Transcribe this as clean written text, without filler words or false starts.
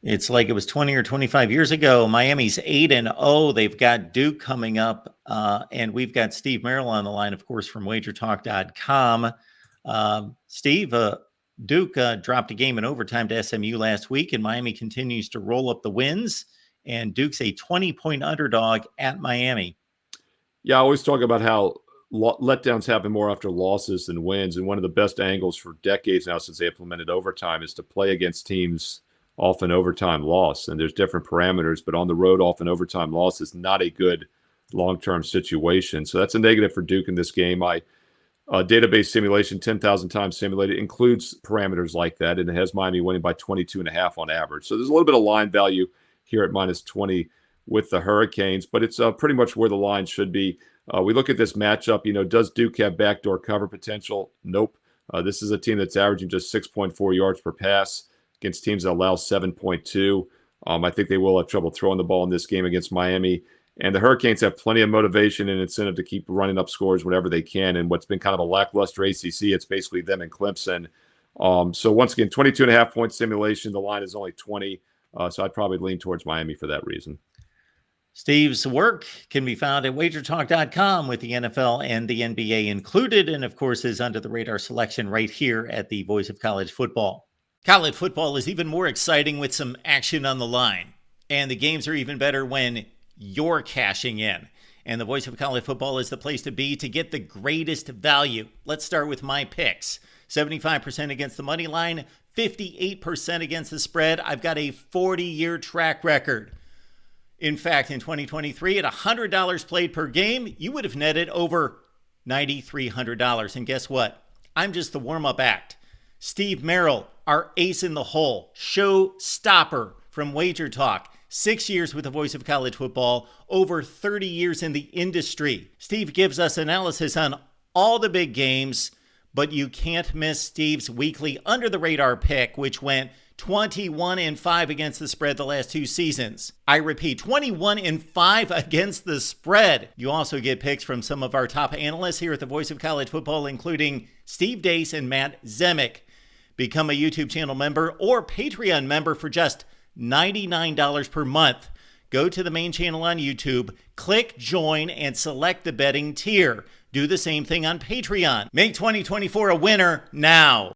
It's like it was 20 or 25 years ago. Miami's 8-0. They've got Duke coming up, and we've got Steve Merrill on the line, of course, from wagertalk.com. Steve, Duke dropped a game in overtime to SMU last week, and Miami continues to roll up the wins, and Duke's a 20-point underdog at Miami. Yeah, I always talk about how letdowns happen more after losses than wins, and one of the best angles for decades now since they implemented overtime is to play against teams often overtime loss. And there's different parameters, but on the road, often overtime loss is not a good long-term situation. So that's a negative for Duke in this game. Database simulation, 10,000 times simulated, includes parameters like that, and it has Miami winning by 22.5 on average. So there's a little bit of line value here at minus 20 with the Hurricanes, but it's pretty much where the line should be. We look at this matchup, does Duke have backdoor cover potential? Nope. This is a team that's averaging just 6.4 yards per pass against teams that allow 7.2. I think they will have trouble throwing the ball in this game against Miami. And the Hurricanes have plenty of motivation and incentive to keep running up scores whenever they can. And what's been kind of a lackluster ACC, it's basically them and Clemson. So once again, 22.5-point simulation. The line is only 20. So I'd probably lean towards Miami for that reason. Steve's work can be found at wagertalk.com with the NFL and the NBA included, and of course is under the radar selection right here at the Voice of College Football. College football is even more exciting with some action on the line, and the games are even better when you're cashing in. And the Voice of College Football is the place to be to get the greatest value. Let's start with my picks. 75% against the money line, 58% against the spread. I've got a 40-year track record. In fact, in 2023, at $100 played per game, you would have netted over $9,300. And guess what? I'm just the warm-up act. Steve Merrill, our ace in the hole, show stopper from Wager Talk. 6 years with the Voice of College Football, over 30 years in the industry. Steve gives us analysis on all the big games, but you can't miss Steve's weekly under-the-radar pick, which went 21-5 against the spread the last 2 seasons. I repeat, 21-5 against the spread. You also get picks from some of our top analysts here at the Voice of College Football, including Steve Deace and Matt Zemek. Become a YouTube channel member or Patreon member for just $99 per month. Go to the main channel on YouTube, click join, and select the betting tier. Do the same thing on Patreon. Make 2024 a winner now.